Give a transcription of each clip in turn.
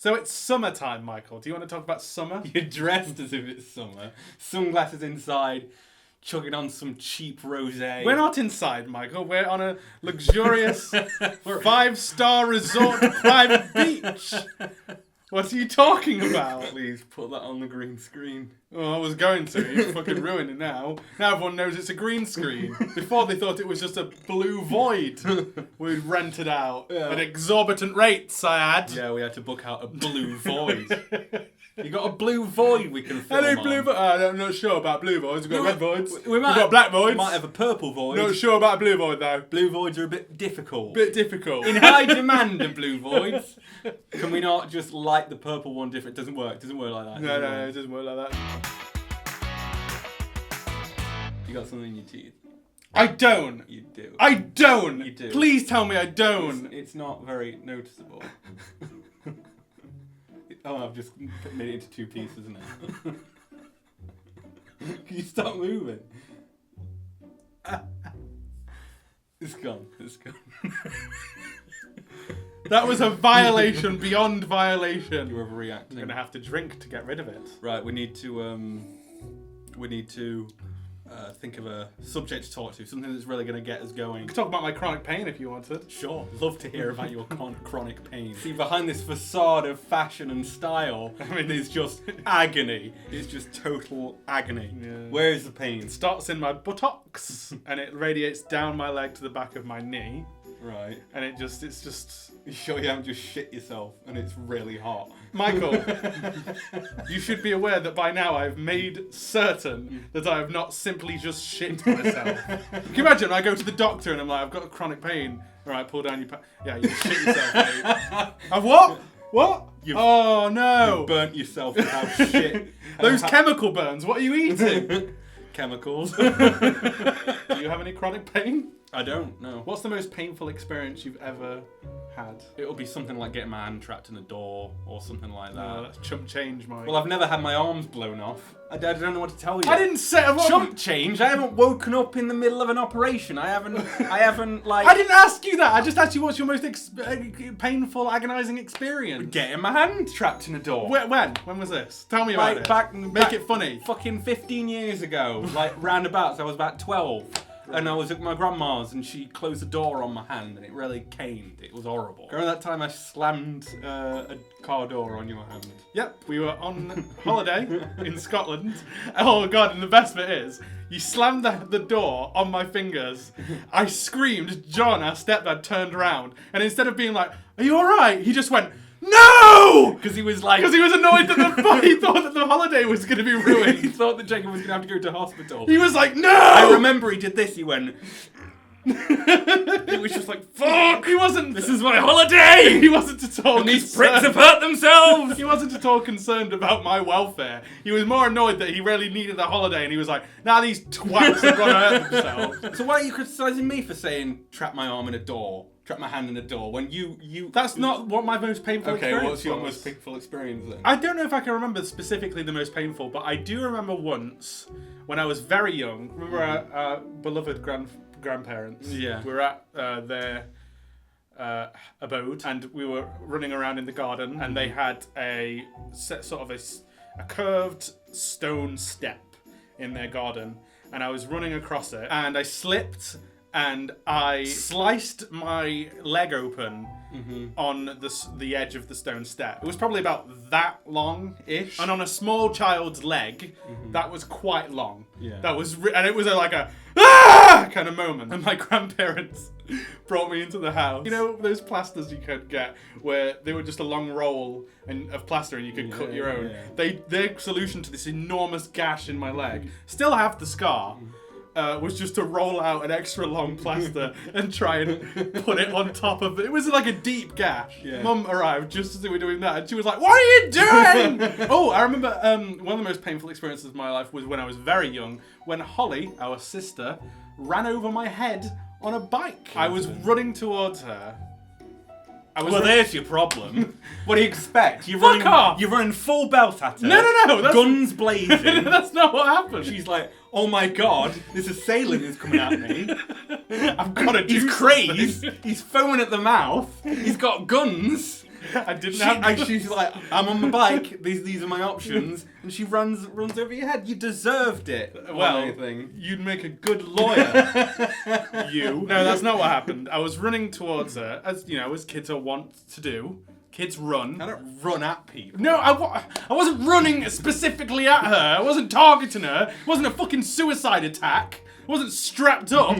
So it's summertime, Michael. Do you want to talk about summer? You're dressed as if it's summer. Sunglasses inside, chugging on some cheap rosé. We're not inside, Michael. We're on a luxurious 5-star resort private beach. What are you talking about? Please put that on the green screen. Oh, I was going to. You fucking ruined it now. Now everyone knows it's a green screen. Before they thought it was just a blue void we'd rented out at exorbitant rates, I had. Yeah, we had to book out a blue void. You got a blue void we can film Hello, blue on. void. I'm not sure about blue voids. We've got red voids. We've got black voids. Might have a purple void. Not sure about a blue void, though. Blue voids are a bit difficult. Bit difficult. In high demand of blue voids. Can we not just light the purple one different? It doesn't work. It doesn't work like that. No, it doesn't work like that. You got something in your teeth. I don't. You do. I don't. You do. Please tell me I don't. It's not very noticeable. Oh, I've just made it into 2 pieces now. Can you stop moving? It's gone. It's gone. That was a violation beyond violation. You're overreacting. I'm gonna have to drink to get rid of it. Right, we need to think of a subject to talk to, something that's really going to get us going. You can talk about my chronic pain if you wanted. Sure, love to hear about your chronic pain. See, behind this facade of fashion and style, I mean, there's just agony. It's just total agony. Yeah. Where is the pain? It starts in my buttocks and it radiates down my leg to the back of my knee. Right. And it's just... You sure you haven't just shit yourself and it's really hot? Michael, you should be aware that by now I've made certain that I have not simply just shit myself. Can you imagine? I go to the doctor and I'm like, I've got a chronic pain. All right, pull down your yeah, you shit yourself, mate. I've what? What? Oh, no. You burnt yourself with how shit. Those chemical burns, what are you eating? Chemicals. Do you have any chronic pain? I don't, no. What's the most painful experience you've ever had? It'll be something like getting my hand trapped in a door or something like that. Oh, that's chump change, Mike. Well, I've never had my arms blown off. I don't know what to tell you. I didn't say... Chump change? I haven't woken up in the middle of an operation. I haven't like... I didn't ask you that. I just asked you what's your most painful, agonising experience. Getting my hand trapped in a door. When? When was this? Tell me about it. Make it funny. Fucking 15 years ago. Like, roundabouts. I was about 12. And I was at my grandma's and she closed the door on my hand and it really caned. It was horrible. Remember that time I slammed a car door on your hand? Yep, we were on holiday in Scotland. Oh god, and the best bit is, you slammed the door on my fingers. I screamed, John, our stepdad, turned around and instead of being like, are you alright? He just went, no! Because he was like... Because he was annoyed that he thought that the holiday was going to be ruined. He thought that Jacob was going to have to go to hospital. He was like, no! I remember he did this, he went... It was just like, fuck! He wasn't... This is my holiday! He wasn't at all And these pricks have hurt themselves! He wasn't at all concerned about my welfare. He was more annoyed that he really needed a holiday and he was like, nah, these twats have got to hurt themselves. So why are you criticising me for saying, trap my arm in a door? Trap my hand in a door when you... That's not what my most painful experience what's your was. most painful experience then? I don't know if I can remember specifically the most painful, but I do remember once when I was very young. Remember our beloved grandparents? Yeah. We were at their abode and we were running around in the garden and they had a curved stone step in their garden and I was running across it and I slipped and I sliced my leg open on the edge of the stone step. It was probably about that long-ish. And on a small child's leg, that was quite long. Yeah. That was, and it was like a ah! kind of moment. And my grandparents brought me into the house. You know those plasters you could get where they were just a long roll of plaster and you could cut your own? Yeah. Their solution to this enormous gash in my leg, still have the scar, was just to roll out an extra long plaster and try and put it on top of it. It was like a deep gash. Yeah. Mum arrived just as they were doing that and she was like, what are you doing? Oh, I remember one of the most painful experiences of my life was when I was very young, when Holly, our sister, ran over my head on a bike. I was running towards her. There's your problem. What do you expect? You're Fuck off! You're running full belt at her. No. Guns blazing. That's not what happened. She's like, oh my god, this assailant is coming at me. I've got to do He's crazed. He's foaming at the mouth. He's got guns. I didn't have. She's like, I'm on my bike. These are my options, and she runs over your head. You deserved it. Well, you'd make a good lawyer. No, that's not what happened. I was running towards her, as kids are wont to do. Kids run. I don't run at people. No, I wasn't running specifically at her. I wasn't targeting her. It wasn't a fucking suicide attack. I wasn't strapped up.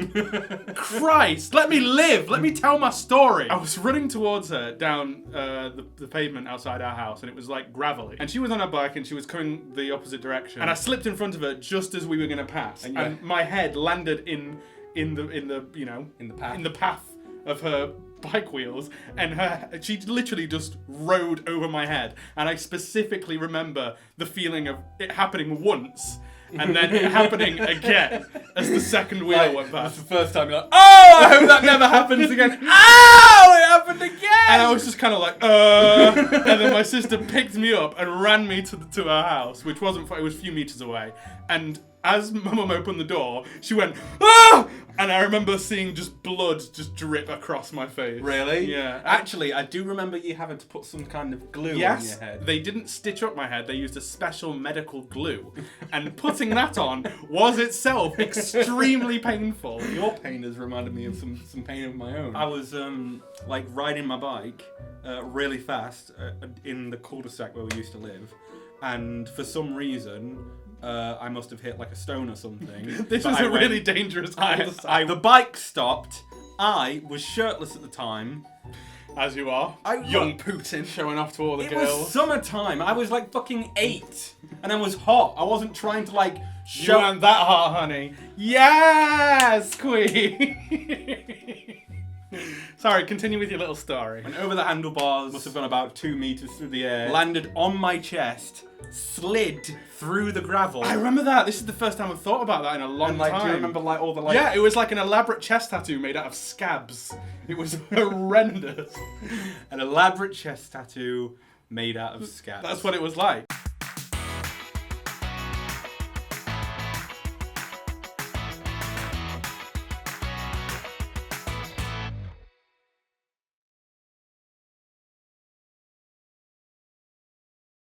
Christ, let me live. Let me tell my story. I was running towards her down the pavement outside our house, and it was like gravelly. And she was on her bike, and she was coming the opposite direction. And I slipped in front of her just as we were going to pass, and my head landed in the path of her bike wheels, and she literally just rode over my head. And I specifically remember the feeling of it happening once. And then it happening again as the second wheel went past. That's the first time you're like, oh, I hope that never happens again. Oh, it happened again! And I was just kind of like, And then my sister picked me up and ran me to our house, which wasn't far, it was a few meters away. And as my mum opened the door, she went, ah! And I remember seeing just blood just drip across my face. Really? Yeah. Actually, I do remember you having to put some kind of glue on your head. They didn't stitch up my head. They used a special medical glue. And putting that on was itself extremely painful. Your pain has reminded me of some pain of my own. I was riding my bike really fast in the cul-de-sac where we used to live. And for some reason, I must have hit like a stone or something. This is a really dangerous cul-de-sac. The bike stopped. I was shirtless at the time. As you are. Young Putin showing off to all the girls. It was summertime. I was like fucking 8. And I was hot. I wasn't trying to like show... You weren't that hot, honey. Yes, queen. Sorry, continue with your little story. Went over the handlebars, must have gone about 2 meters through the air, landed on my chest, slid through the gravel. I remember that. This is the first time I've thought about that in a long time. Do you remember all the Yeah, it was like an elaborate chest tattoo made out of scabs. It was horrendous. An elaborate chest tattoo made out of scabs. That's what it was like.